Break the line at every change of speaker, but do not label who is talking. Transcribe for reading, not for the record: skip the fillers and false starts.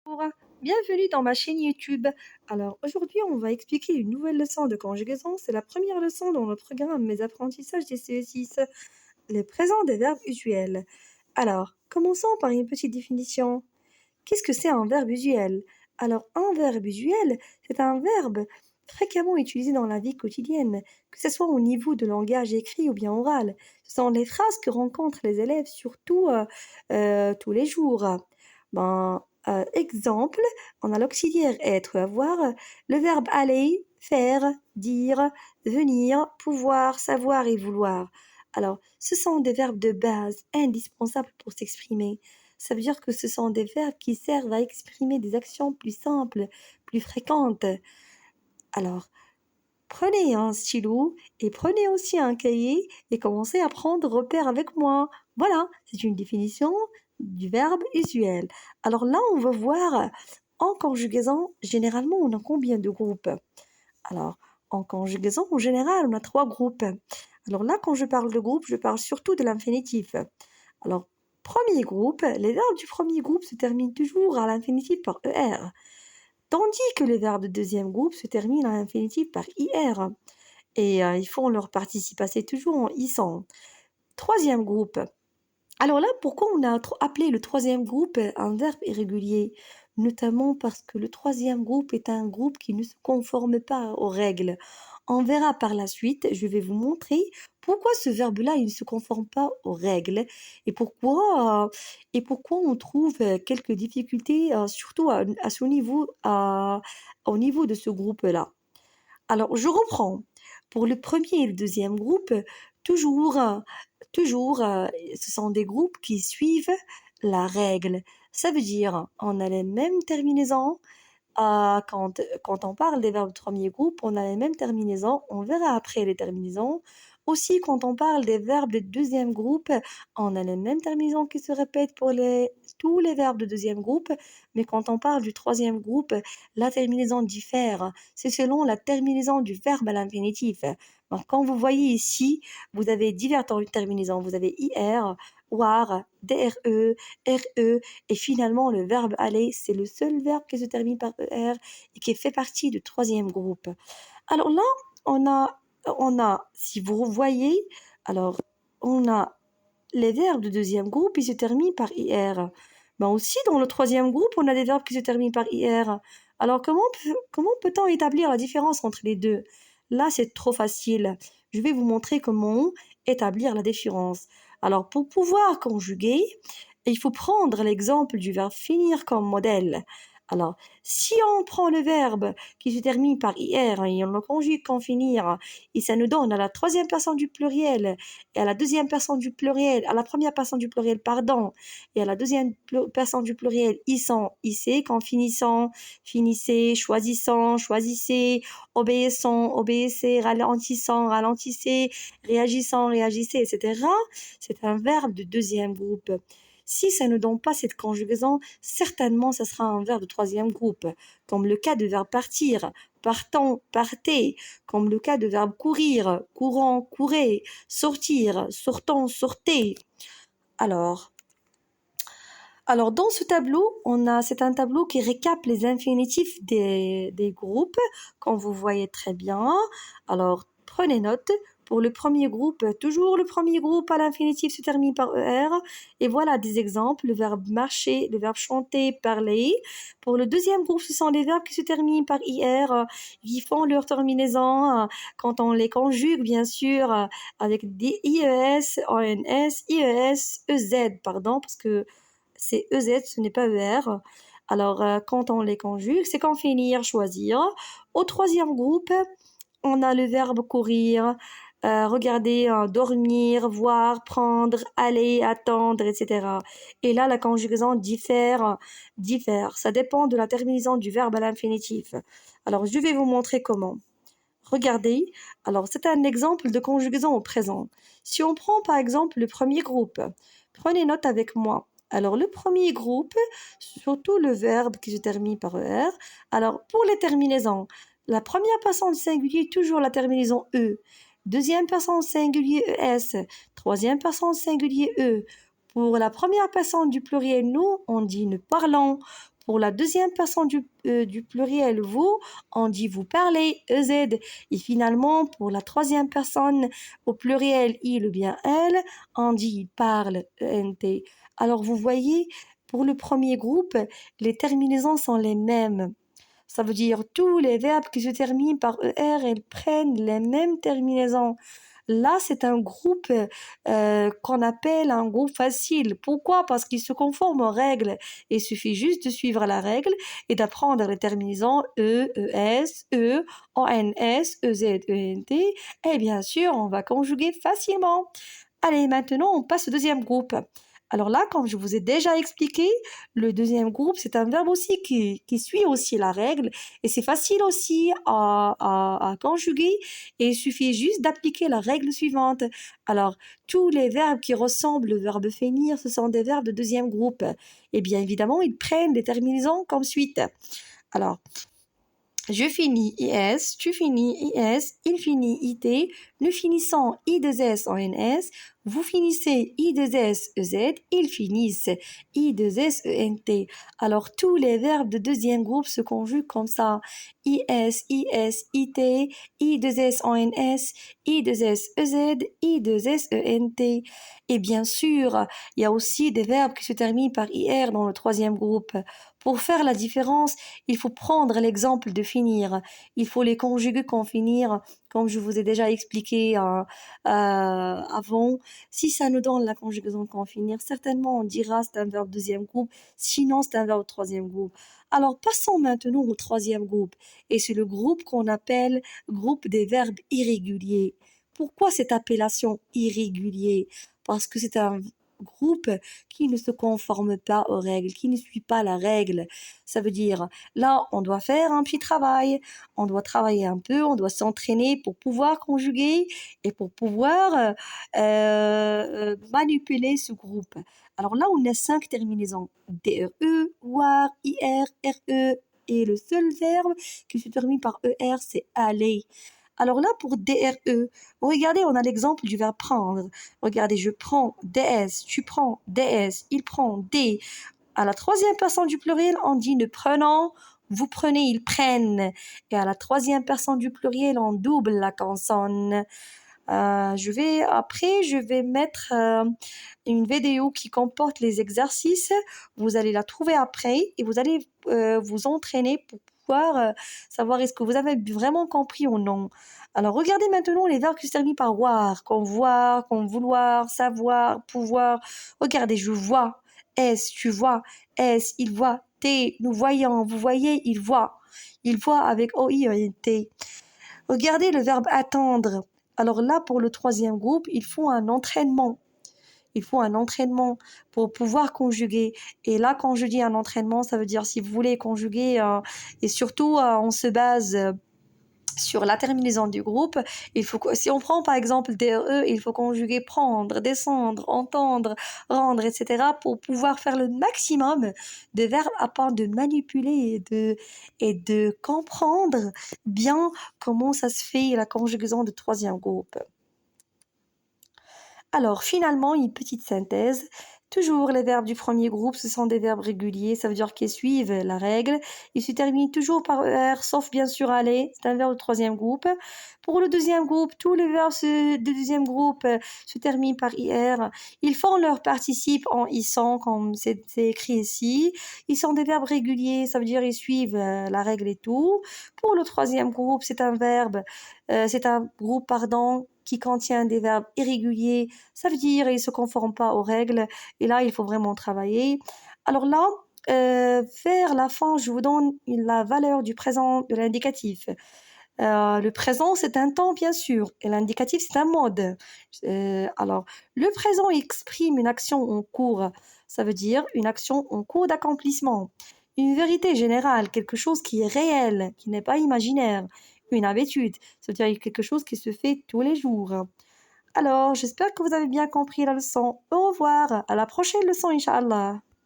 Bonjour, bienvenue dans ma chaîne YouTube. Alors aujourd'hui, on va expliquer une nouvelle leçon de conjugaison. C'est la première leçon dans le programme Mes apprentissages des CE6, les présents des verbes usuels. Alors, commençons par une petite définition. Qu'est-ce que c'est un verbe usuel? Alors, un verbe usuel, c'est un verbe fréquemment utilisé dans la vie quotidienne, que ce soit au niveau de langage écrit ou bien oral. Ce sont les phrases que rencontrent les élèves surtout tous les jours. Exemple, on a l'auxiliaire être, avoir, le verbe aller, faire, dire, venir, pouvoir, savoir et vouloir. Alors, ce sont des verbes de base indispensables pour s'exprimer. Ça veut dire que ce sont des verbes qui servent à exprimer des actions plus simples, plus fréquentes. Alors, prenez un stylo et prenez aussi un cahier et commencez à prendre repère avec moi. Voilà, c'est une définition du verbe usuel. Alors là, on va voir en conjugaison, généralement, on a combien de groupes? Alors, en conjugaison, en général, on a 3 groupes. Alors là, quand je parle de groupe, je parle surtout de l'infinitif. Alors, premier groupe, les verbes du premier groupe se terminent toujours à l'infinitif par ER, tandis que les verbes du deuxième groupe se terminent à l'infinitif par IR. Et ils font leur participe passé toujours en ISant. Troisième groupe. Alors là, pourquoi on a appelé le troisième groupe un verbe irrégulier? Notamment parce que le troisième groupe est un groupe qui ne se conforme pas aux règles. On verra par la suite, je vais vous montrer pourquoi ce verbe-là, il ne se conforme pas aux règles et pourquoi on trouve quelques difficultés, surtout à ce niveau, au niveau de ce groupe-là. Alors, je reprends. Pour le premier et le deuxième groupe, toujours, ce sont des groupes qui suivent la règle. Ça veut dire, on a les mêmes terminaisons. Quand on parle des verbes de premier groupe, on a les mêmes terminaisons. On verra après les terminaisons. Aussi, quand on parle des verbes de deuxième groupe, on a les mêmes terminaisons qui se répètent pour tous les verbes de deuxième groupe. Mais quand on parle du troisième groupe, la terminaison diffère. C'est selon la terminaison du verbe à l'infinitif. Donc, quand vous voyez ici, vous avez diverses terminaisons. Vous avez IR, WAR, DRE, RE, et finalement, le verbe aller, c'est le seul verbe qui se termine par ER et qui fait partie du troisième groupe. Alors là, si vous voyez, alors on a les verbes du deuxième groupe, ils se terminent par IR. Ben aussi, dans le troisième groupe, on a des verbes qui se terminent par IR. Alors, comment peut-on établir la différence entre les deux? Là, c'est trop facile. Je vais vous montrer comment établir la différence. Alors, pour pouvoir conjuguer, il faut prendre l'exemple du verbe finir comme modèle. Alors, si on prend le verbe qui se termine par IR et on le conjugue comme finir, et ça nous donne à la troisième personne du pluriel et à la deuxième personne du pluriel, à la première personne du pluriel, pardon, et à la deuxième personne du pluriel, issant, issez, quand finissant, finissez, choisissant, choisissez, obéissant, obéissez, ralentissant, ralentissez, réagissant, réagissez, etc. C'est un verbe de deuxième groupe. Si ça ne donne pas cette conjugaison, certainement ça sera un verbe de troisième groupe, comme le cas de verbe partir, partant, partez, comme le cas de verbe courir, courant, courez, sortir, sortant, sortez. Alors, dans ce tableau, c'est un tableau qui récap les infinitifs des groupes, comme vous voyez très bien. Alors, prenez note. Pour le premier groupe, toujours le premier groupe à l'infinitif se termine par ER. Et voilà des exemples. Le verbe marcher, le verbe chanter, parler. Pour le deuxième groupe, ce sont des verbes qui se terminent par IR, qui font leur terminaison quand on les conjugue, bien sûr, avec des IES, ONS, IES, EZ, pardon, parce que c'est EZ, ce n'est pas ER. Alors, quand on les conjugue, c'est quand finir, choisir. Au troisième groupe, on a le verbe courir, regarder, dormir, voir, prendre, aller, attendre, etc. Et là, la conjugaison diffère. Ça dépend de la terminaison du verbe à l'infinitif. Alors, je vais vous montrer comment. Regardez, alors c'est un exemple de conjugaison au présent. Si on prend par exemple le premier groupe, prenez note avec moi. Alors le premier groupe, surtout le verbe qui se termine par ER. Alors pour les terminaisons, la première personne singulier, toujours la terminaison E. Deuxième personne singulier ES. Troisième personne singulier E. Pour la première personne du pluriel nous, on dit nous parlons. Pour la deuxième personne du pluriel vous, on dit vous parlez, EZ. Et finalement, pour la troisième personne au pluriel il ou bien elle, on dit il parle, ENT. Alors vous voyez, pour le premier groupe, les terminaisons sont les mêmes. Ça veut dire tous les verbes qui se terminent par ER, ils prennent les mêmes terminaisons. Là, c'est un groupe qu'on appelle un groupe facile. Pourquoi? Parce qu'il se conforme aux règles. Il suffit juste de suivre la règle et d'apprendre les terminaisons E, ES, E, ONS, EZ, ENT. Et bien sûr, on va conjuguer facilement. Allez, maintenant, on passe au deuxième groupe. Alors là, comme je vous ai déjà expliqué, le deuxième groupe, c'est un verbe aussi qui suit aussi la règle et c'est facile aussi à conjuguer et il suffit juste d'appliquer la règle suivante. Alors, tous les verbes qui ressemblent au verbe finir, ce sont des verbes de deuxième groupe. Et bien évidemment, ils prennent des terminaisons comme suite. Alors, je finis IS, tu finis IS, il finit IT, nous finissons I2S en NS, vous finissez I2S EZ, ils finissent I2S ENT. Alors tous les verbes de deuxième groupe se conjuguent comme ça. IS, IS, IT, I2S en NS, I2S EZ, I2S ENT. Et bien sûr, il y a aussi des verbes qui se terminent par IR dans le troisième groupe. Pour faire la différence, il faut prendre l'exemple de finir. Il faut les conjuguer comme finir, comme je vous ai déjà expliqué avant. Si ça nous donne la conjugaison comme finir, certainement on dira c'est un verbe deuxième groupe, sinon c'est un verbe troisième groupe. Alors passons maintenant au troisième groupe, et c'est le groupe qu'on appelle groupe des verbes irréguliers. Pourquoi cette appellation irrégulier? Parce que c'est un groupe qui ne se conforme pas aux règles, qui ne suit pas la règle. Ça veut dire, là, on doit faire un petit travail, on doit travailler un peu, on doit s'entraîner pour pouvoir conjuguer et pour pouvoir manipuler ce groupe. Alors là, on a 5 terminaisons. DRE, WAR, IR, RE. Et le seul verbe qui se termine par ER, c'est aller. Alors là, pour DRE, regardez, on a l'exemple du verbe prendre. Regardez, je prends DS, tu prends DS, il prend D. À la troisième personne du pluriel, on dit ne prenons, vous prenez, ils prennent. Et à la troisième personne du pluriel, on double la consonne. Je vais mettre une vidéo qui comporte les exercices. Vous allez la trouver après et vous allez vous entraîner pour pouvoir savoir est-ce que vous avez vraiment compris ou non. Alors, regardez maintenant les verbes qui se terminent par voir, comme vouloir, savoir, pouvoir. Regardez, je vois. Est-ce, tu vois. Est-ce, il voit. T, nous voyons. Vous voyez, il voit. Il voit avec O-I-N-T. Regardez le verbe attendre. Alors là, pour le troisième groupe, il faut un entraînement. Il faut un entraînement pour pouvoir conjuguer. Et là, quand je dis un entraînement, ça veut dire si vous voulez conjuguer, et surtout, on se base sur la terminaison du groupe. Si on prend par exemple DRE, il faut conjuguer prendre, descendre, entendre, rendre, etc. pour pouvoir faire le maximum de verbes afin de manipuler et de comprendre bien comment ça se fait la conjugaison de troisième groupe. Alors, finalement, une petite synthèse. Toujours les verbes du premier groupe, ce sont des verbes réguliers, ça veut dire qu'ils suivent la règle. Ils se terminent toujours par ER, sauf bien sûr aller, c'est un verbe du troisième groupe. Pour le deuxième groupe, tous les verbes du deuxième groupe se terminent par IR. Ils font leur participe en ISAN, comme c'est écrit ici. Ils sont des verbes réguliers, ça veut dire ils suivent la règle et tout. Pour le troisième groupe, c'est un groupe, qui contient des verbes irréguliers, ça veut dire ils ne se conforment pas aux règles, et là, il faut vraiment travailler. Alors là, vers la fin, je vous donne la valeur du présent de l'indicatif. Le présent, c'est un temps, bien sûr, et l'indicatif, c'est un mode. Alors, le présent exprime une action en cours, ça veut dire une action en cours d'accomplissement. Une vérité générale, quelque chose qui est réel, qui n'est pas imaginaire. Une habitude, ça veut dire quelque chose qui se fait tous les jours. Alors, j'espère que vous avez bien compris la leçon. Au revoir, à la prochaine leçon, Inch'Allah.